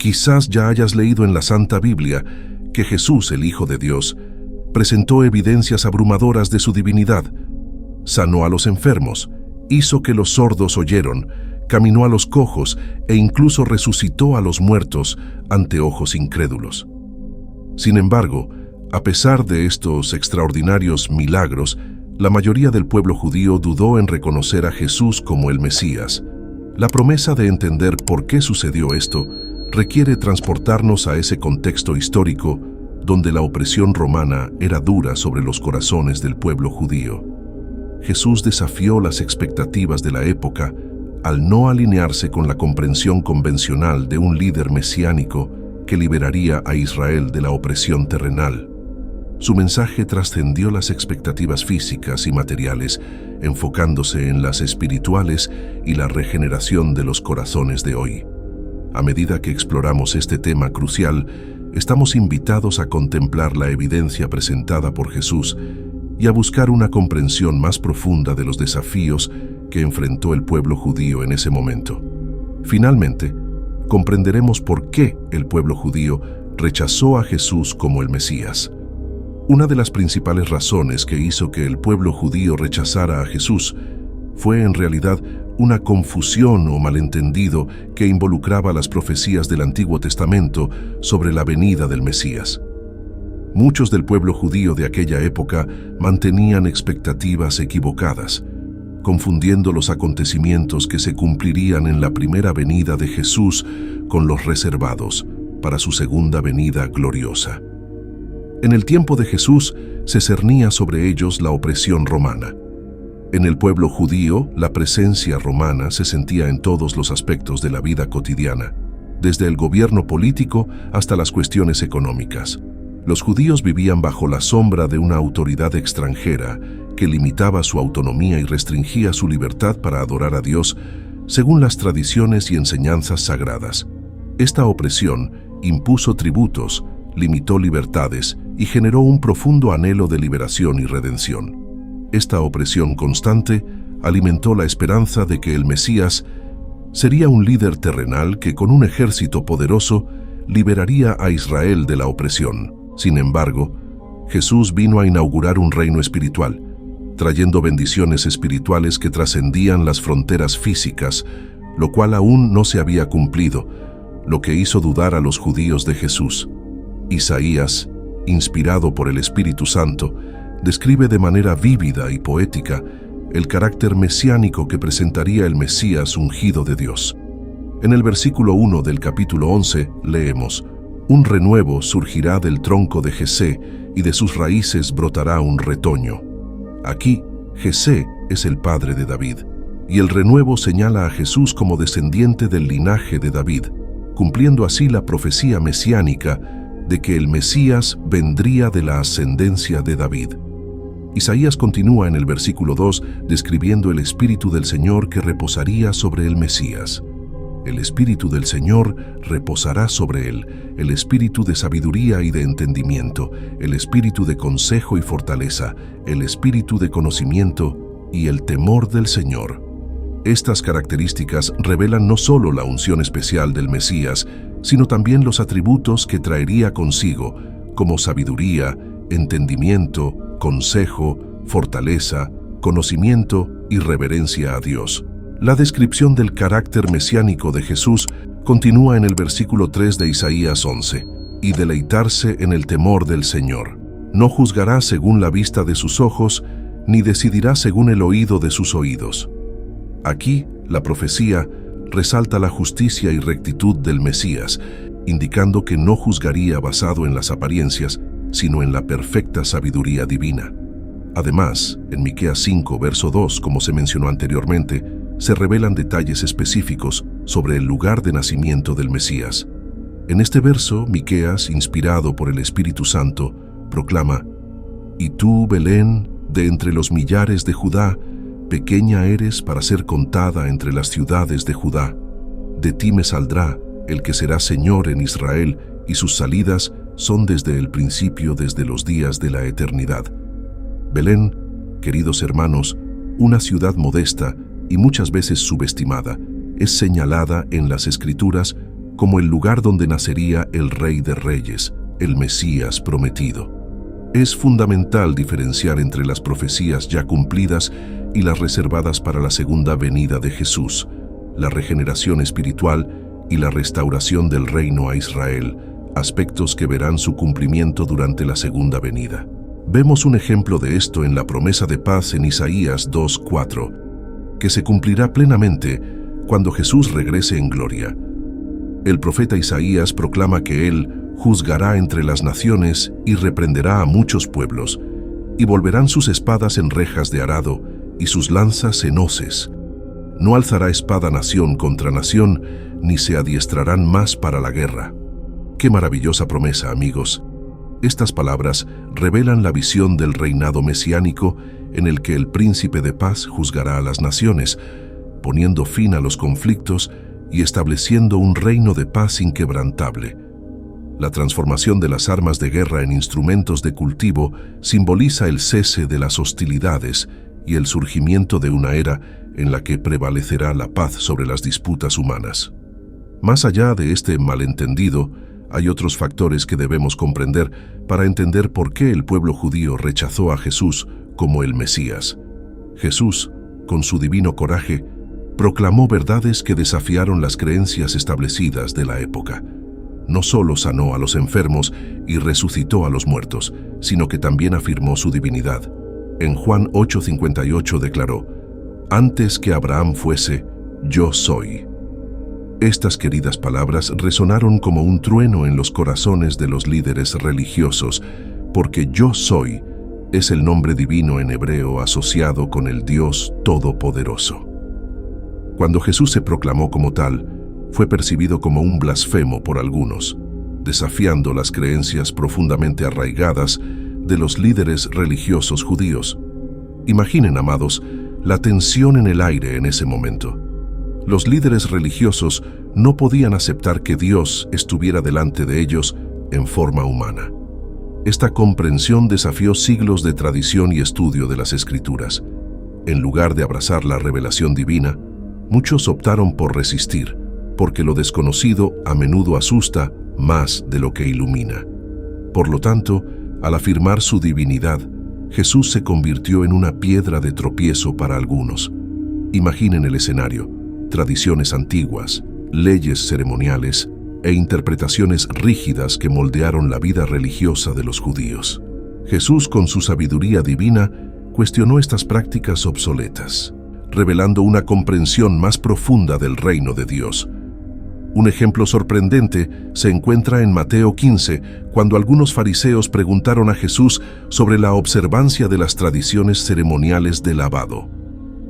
Quizás ya hayas leído en la Santa Biblia que Jesús, el Hijo de Dios, presentó evidencias abrumadoras de su divinidad. Sanó a los enfermos, hizo que los sordos oyeron, caminó a los cojos e incluso resucitó a los muertos ante ojos incrédulos. Sin embargo, a pesar de estos extraordinarios milagros, la mayoría del pueblo judío dudó en reconocer a Jesús como el Mesías. La promesa de entender por qué sucedió esto requiere transportarnos a ese contexto histórico donde la opresión romana era dura sobre los corazones del pueblo judío. Jesús desafió las expectativas de la época al no alinearse con la comprensión convencional de un líder mesiánico que liberaría a Israel de la opresión terrenal. Su mensaje trascendió las expectativas físicas y materiales, enfocándose en las espirituales y la regeneración de los corazones de hoy. A medida que exploramos este tema crucial, estamos invitados a contemplar la evidencia presentada por Jesús y a buscar una comprensión más profunda de los desafíos que enfrentó el pueblo judío en ese momento. Finalmente, comprenderemos por qué el pueblo judío rechazó a Jesús como el Mesías. Una de las principales razones que hizo que el pueblo judío rechazara a Jesús fue en realidad una confusión o malentendido que involucraba las profecías del Antiguo Testamento sobre la venida del Mesías. Muchos del pueblo judío de aquella época mantenían expectativas equivocadas, confundiendo los acontecimientos que se cumplirían en la primera venida de Jesús con los reservados para su segunda venida gloriosa. En el tiempo de Jesús se cernía sobre ellos la opresión romana. En el pueblo judío, la presencia romana se sentía en todos los aspectos de la vida cotidiana, desde el gobierno político hasta las cuestiones económicas. Los judíos vivían bajo la sombra de una autoridad extranjera que limitaba su autonomía y restringía su libertad para adorar a Dios según las tradiciones y enseñanzas sagradas. Esta opresión impuso tributos, limitó libertades y generó un profundo anhelo de liberación y redención. Esta opresión constante alimentó la esperanza de que el Mesías sería un líder terrenal que con un ejército poderoso liberaría a Israel de la opresión. Sin embargo, Jesús vino a inaugurar un reino espiritual, trayendo bendiciones espirituales que trascendían las fronteras físicas, lo cual aún no se había cumplido, lo que hizo dudar a los judíos de Jesús. Isaías, inspirado por el Espíritu Santo, describe de manera vívida y poética el carácter mesiánico que presentaría el Mesías ungido de Dios. En el versículo 1 del capítulo 11 leemos: «Un renuevo surgirá del tronco de Jesé, y de sus raíces brotará un retoño». Aquí, Jesé es el padre de David, y el renuevo señala a Jesús como descendiente del linaje de David, cumpliendo así la profecía mesiánica de que el Mesías vendría de la ascendencia de David. Isaías continúa en el versículo 2 describiendo el Espíritu del Señor que reposaría sobre el Mesías. El Espíritu del Señor reposará sobre él, el Espíritu de sabiduría y de entendimiento, el Espíritu de consejo y fortaleza, el Espíritu de conocimiento y el temor del Señor. Estas características revelan no solo la unción especial del Mesías, sino también los atributos que traería consigo, como sabiduría, entendimiento, consejo, fortaleza, conocimiento y reverencia a Dios. La descripción del carácter mesiánico de Jesús continúa en el versículo 3 de Isaías 11, y deleitarse en el temor del Señor. No juzgará según la vista de sus ojos, ni decidirá según el oído de sus oídos. Aquí, la profecía resalta la justicia y rectitud del Mesías, indicando que no juzgaría basado en las apariencias, sino en la perfecta sabiduría divina. Además, en Miqueas 5, verso 2, como se mencionó anteriormente, se revelan detalles específicos sobre el lugar de nacimiento del Mesías. En este verso, Miqueas, inspirado por el Espíritu Santo, proclama: «Y tú, Belén, de entre los millares de Judá, pequeña eres para ser contada entre las ciudades de Judá. De ti me saldrá el que será Señor en Israel, y sus salidas son desde el principio, desde los días de la eternidad». Belén, queridos hermanos, una ciudad modesta y muchas veces subestimada, es señalada en las Escrituras como el lugar donde nacería el Rey de Reyes, el Mesías prometido. Es fundamental diferenciar entre las profecías ya cumplidas y las reservadas para la segunda venida de Jesús, la regeneración espiritual y la restauración del reino a Israel, aspectos que verán su cumplimiento durante la segunda venida. Vemos un ejemplo de esto en la promesa de paz en Isaías 2:4, que se cumplirá plenamente cuando Jesús regrese en gloria. El profeta Isaías proclama que Él juzgará entre las naciones y reprenderá a muchos pueblos, y volverán sus espadas en rejas de arado y sus lanzas en hoces. No alzará espada nación contra nación, ni se adiestrarán más para la guerra. ¡Qué maravillosa promesa, amigos! Estas palabras revelan la visión del reinado mesiánico en el que el príncipe de paz juzgará a las naciones, poniendo fin a los conflictos y estableciendo un reino de paz inquebrantable. La transformación de las armas de guerra en instrumentos de cultivo simboliza el cese de las hostilidades y el surgimiento de una era en la que prevalecerá la paz sobre las disputas humanas. Más allá de este malentendido, hay otros factores que debemos comprender para entender por qué el pueblo judío rechazó a Jesús como el Mesías. Jesús, con su divino coraje, proclamó verdades que desafiaron las creencias establecidas de la época. No solo sanó a los enfermos y resucitó a los muertos, sino que también afirmó su divinidad. En Juan 8:58 declaró: «Antes que Abraham fuese, yo soy». Estas queridas palabras resonaron como un trueno en los corazones de los líderes religiosos, porque yo soy es el nombre divino en hebreo asociado con el Dios Todopoderoso. Cuando Jesús se proclamó como tal, fue percibido como un blasfemo por algunos, desafiando las creencias profundamente arraigadas de los líderes religiosos judíos. Imaginen, amados, la tensión en el aire en ese momento. Los líderes religiosos no podían aceptar que Dios estuviera delante de ellos en forma humana. Esta comprensión desafió siglos de tradición y estudio de las Escrituras. En lugar de abrazar la revelación divina, muchos optaron por resistir, porque lo desconocido a menudo asusta más de lo que ilumina. Por lo tanto, al afirmar su divinidad, Jesús se convirtió en una piedra de tropiezo para algunos. Imaginen el escenario: tradiciones antiguas, leyes ceremoniales e interpretaciones rígidas que moldearon la vida religiosa de los judíos. Jesús, con su sabiduría divina, cuestionó estas prácticas obsoletas, revelando una comprensión más profunda del reino de Dios. Un ejemplo sorprendente se encuentra en Mateo 15, cuando algunos fariseos preguntaron a Jesús sobre la observancia de las tradiciones ceremoniales de lavado.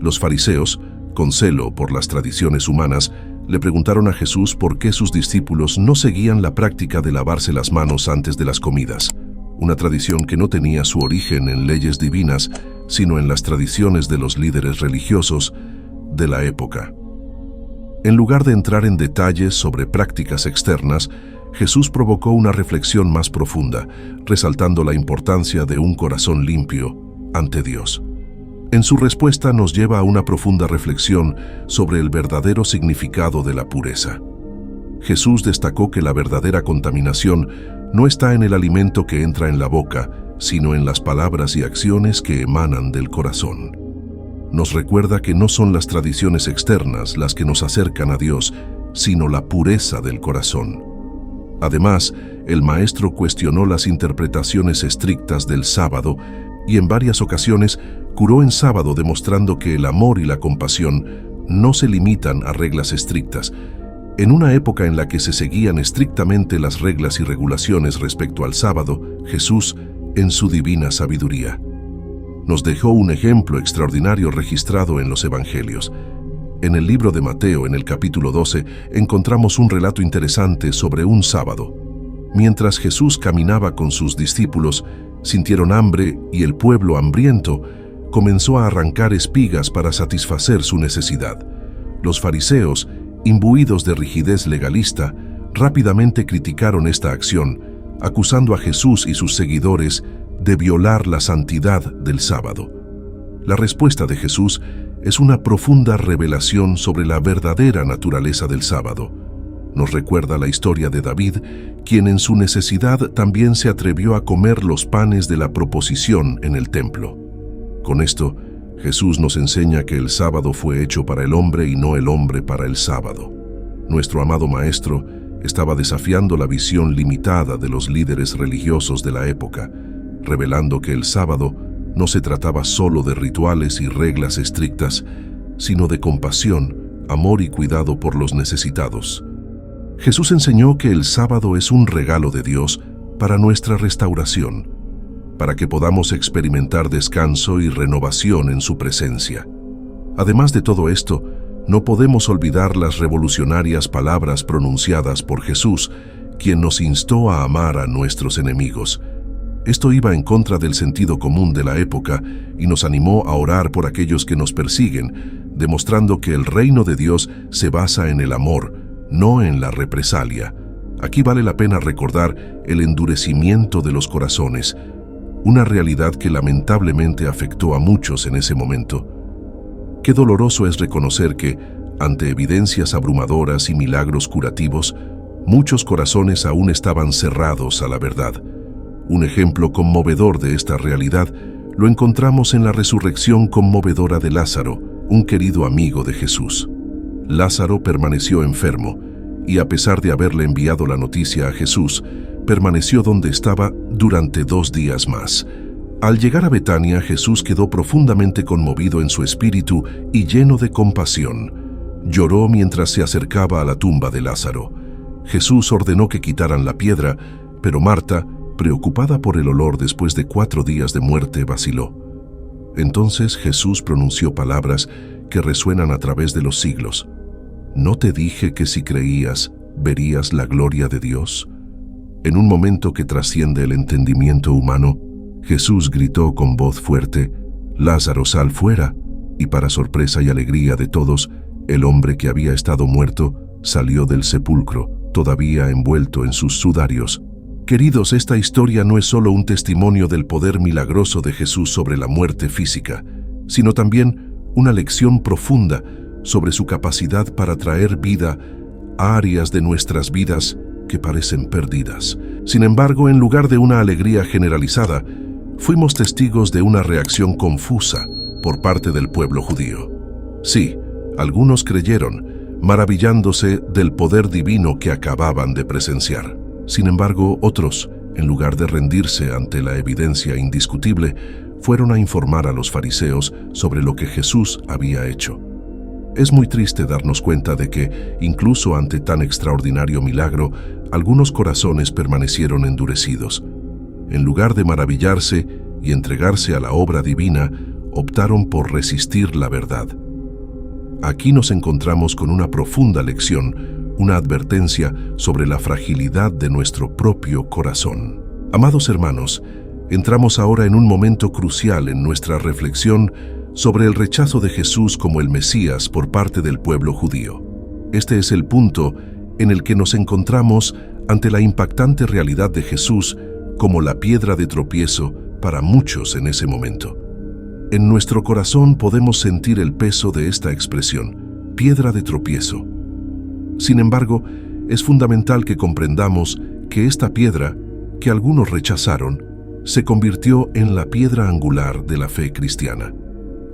Los fariseos, con celo por las tradiciones humanas, le preguntaron a Jesús por qué sus discípulos no seguían la práctica de lavarse las manos antes de las comidas, una tradición que no tenía su origen en leyes divinas, sino en las tradiciones de los líderes religiosos de la época. En lugar de entrar en detalles sobre prácticas externas, Jesús provocó una reflexión más profunda, resaltando la importancia de un corazón limpio ante Dios. En su respuesta nos lleva a una profunda reflexión sobre el verdadero significado de la pureza. Jesús destacó que la verdadera contaminación no está en el alimento que entra en la boca, sino en las palabras y acciones que emanan del corazón. Nos recuerda que no son las tradiciones externas las que nos acercan a Dios, sino la pureza del corazón. Además, el Maestro cuestionó las interpretaciones estrictas del sábado y en varias ocasiones curó en sábado, demostrando que el amor y la compasión no se limitan a reglas estrictas. En una época en la que se seguían estrictamente las reglas y regulaciones respecto al sábado, Jesús, en su divina sabiduría, nos dejó un ejemplo extraordinario registrado en los Evangelios. En el libro de Mateo, en el capítulo 12, encontramos un relato interesante sobre un sábado. Mientras Jesús caminaba con sus discípulos, sintieron hambre y el pueblo hambriento comenzó a arrancar espigas para satisfacer su necesidad. Los fariseos, imbuidos de rigidez legalista, rápidamente criticaron esta acción, acusando a Jesús y sus seguidores de violar la santidad del sábado. La respuesta de Jesús es una profunda revelación sobre la verdadera naturaleza del sábado. Nos recuerda la historia de David, quien en su necesidad también se atrevió a comer los panes de la proposición en el templo. Con esto, Jesús nos enseña que el sábado fue hecho para el hombre y no el hombre para el sábado. Nuestro amado Maestro estaba desafiando la visión limitada de los líderes religiosos de la época, revelando que el sábado no se trataba solo de rituales y reglas estrictas, sino de compasión, amor y cuidado por los necesitados. Jesús enseñó que el sábado es un regalo de Dios para nuestra restauración, para que podamos experimentar descanso y renovación en su presencia. Además de todo esto, no podemos olvidar las revolucionarias palabras pronunciadas por Jesús, quien nos instó a amar a nuestros enemigos. Esto iba en contra del sentido común de la época y nos animó a orar por aquellos que nos persiguen, demostrando que el reino de Dios se basa en el amor, no en la represalia. Aquí vale la pena recordar el endurecimiento de los corazones, una realidad que lamentablemente afectó a muchos en ese momento. Qué doloroso es reconocer que, ante evidencias abrumadoras y milagros curativos, muchos corazones aún estaban cerrados a la verdad. Un ejemplo conmovedor de esta realidad lo encontramos en la resurrección conmovedora de Lázaro, un querido amigo de Jesús. Lázaro permaneció enfermo y, a pesar de haberle enviado la noticia a Jesús, permaneció donde estaba durante 2 días más. Al llegar a Betania, Jesús quedó profundamente conmovido en su espíritu y lleno de compasión. Lloró mientras se acercaba a la tumba de Lázaro. Jesús ordenó que quitaran la piedra, pero Marta, preocupada por el olor después de 4 días de muerte, vaciló. Entonces Jesús pronunció palabras que resuenan a través de los siglos. ¿No te dije que si creías, verías la gloria de Dios? En un momento que trasciende el entendimiento humano, Jesús gritó con voz fuerte, «Lázaro, sal fuera», y para sorpresa y alegría de todos, el hombre que había estado muerto salió del sepulcro, todavía envuelto en sus sudarios. Queridos, esta historia no es solo un testimonio del poder milagroso de Jesús sobre la muerte física, sino también una lección profunda sobre su capacidad para traer vida a áreas de nuestras vidas que parecen perdidas. Sin embargo, en lugar de una alegría generalizada, fuimos testigos de una reacción confusa por parte del pueblo judío. Sí, algunos creyeron, maravillándose del poder divino que acababan de presenciar. Sin embargo, otros, en lugar de rendirse ante la evidencia indiscutible, fueron a informar a los fariseos sobre lo que Jesús había hecho. Es muy triste darnos cuenta de que, incluso ante tan extraordinario milagro, algunos corazones permanecieron endurecidos. En lugar de maravillarse y entregarse a la obra divina, optaron por resistir la verdad. Aquí nos encontramos con una profunda lección, una advertencia sobre la fragilidad de nuestro propio corazón. Amados hermanos, entramos ahora en un momento crucial en nuestra reflexión sobre el rechazo de Jesús como el Mesías por parte del pueblo judío. Este es el punto en el que nos encontramos ante la impactante realidad de Jesús como la piedra de tropiezo para muchos en ese momento. En nuestro corazón podemos sentir el peso de esta expresión, piedra de tropiezo. Sin embargo, es fundamental que comprendamos que esta piedra, que algunos rechazaron, se convirtió en la piedra angular de la fe cristiana.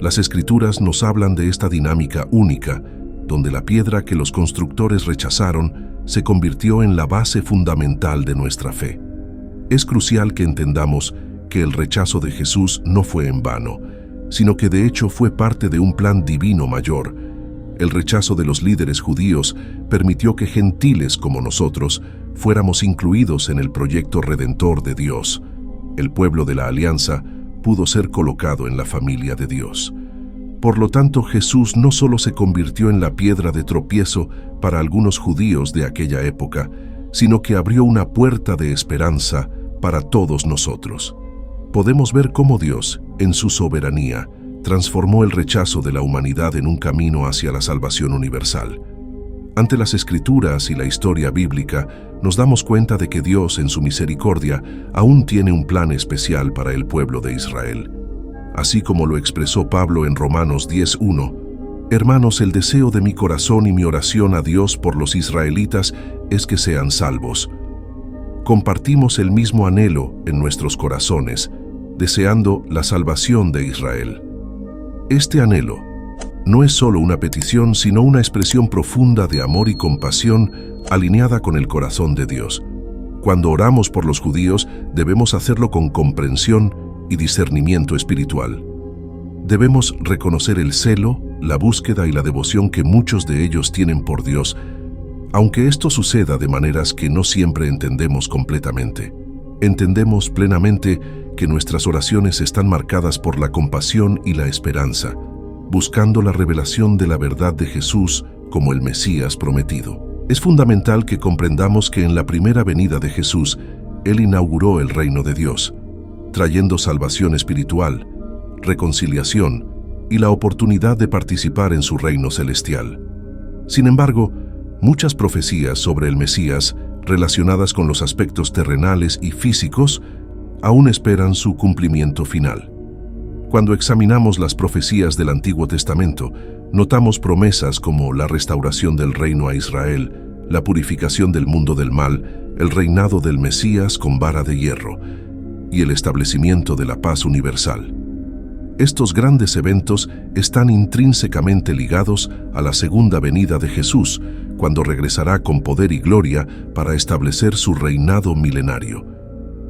Las Escrituras nos hablan de esta dinámica única, donde la piedra que los constructores rechazaron se convirtió en la base fundamental de nuestra fe. Es crucial que entendamos que el rechazo de Jesús no fue en vano, sino que de hecho fue parte de un plan divino mayor. El rechazo de los líderes judíos permitió que gentiles como nosotros fuéramos incluidos en el proyecto redentor de Dios. El pueblo de la alianza pudo ser colocado en la familia de Dios. Por lo tanto, Jesús no solo se convirtió en la piedra de tropiezo para algunos judíos de aquella época, sino que abrió una puerta de esperanza para todos nosotros. Podemos ver cómo Dios, en su soberanía, transformó el rechazo de la humanidad en un camino hacia la salvación universal. Ante las Escrituras y la historia bíblica, nos damos cuenta de que Dios, en su misericordia, aún tiene un plan especial para el pueblo de Israel. Así como lo expresó Pablo en Romanos 10:1, Hermanos, el deseo de mi corazón y mi oración a Dios por los israelitas es que sean salvos. Compartimos el mismo anhelo en nuestros corazones, deseando la salvación de Israel. Este anhelo no es solo una petición, sino una expresión profunda de amor y compasión alineada con el corazón de Dios. Cuando oramos por los judíos, debemos hacerlo con comprensión y discernimiento espiritual. Debemos reconocer el celo, la búsqueda y la devoción que muchos de ellos tienen por Dios, aunque esto suceda de maneras que no siempre entendemos completamente. Entendemos plenamente que nuestras oraciones están marcadas por la compasión y la esperanza, buscando la revelación de la verdad de Jesús como el Mesías prometido. Es fundamental que comprendamos que en la primera venida de Jesús, Él inauguró el reino de Dios, trayendo salvación espiritual, reconciliación y la oportunidad de participar en su reino celestial. Sin embargo, muchas profecías sobre el Mesías, relacionadas con los aspectos terrenales y físicos, aún esperan su cumplimiento final. Cuando examinamos las profecías del Antiguo Testamento, notamos promesas como la restauración del reino a Israel, la purificación del mundo del mal, el reinado del Mesías con vara de hierro y el establecimiento de la paz universal. Estos grandes eventos están intrínsecamente ligados a la segunda venida de Jesús, cuando regresará con poder y gloria para establecer su reinado milenario.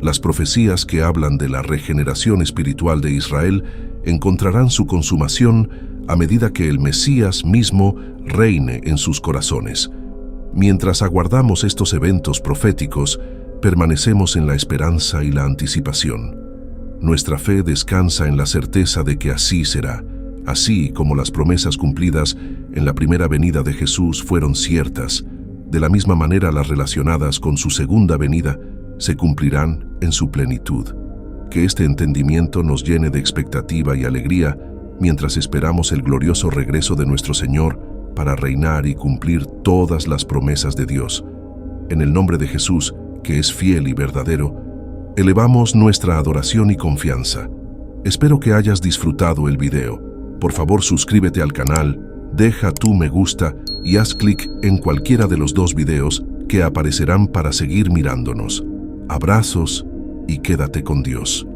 Las profecías que hablan de la regeneración espiritual de Israel encontrarán su consumación a medida que el Mesías mismo reine en sus corazones. Mientras aguardamos estos eventos proféticos, permanecemos en la esperanza y la anticipación. Nuestra fe descansa en la certeza de que así será, así como las promesas cumplidas en la primera venida de Jesús fueron ciertas. De la misma manera, las relacionadas con su segunda venida se cumplirán en su plenitud. Que este entendimiento nos llene de expectativa y alegría mientras esperamos el glorioso regreso de nuestro Señor para reinar y cumplir todas las promesas de Dios. En el nombre de Jesús, que es fiel y verdadero, elevamos nuestra adoración y confianza. Espero que hayas disfrutado el video. Por favor, suscríbete al canal, deja tu me gusta y haz clic en cualquiera de los 2 videos que aparecerán para seguir mirándonos. Abrazos y quédate con Dios.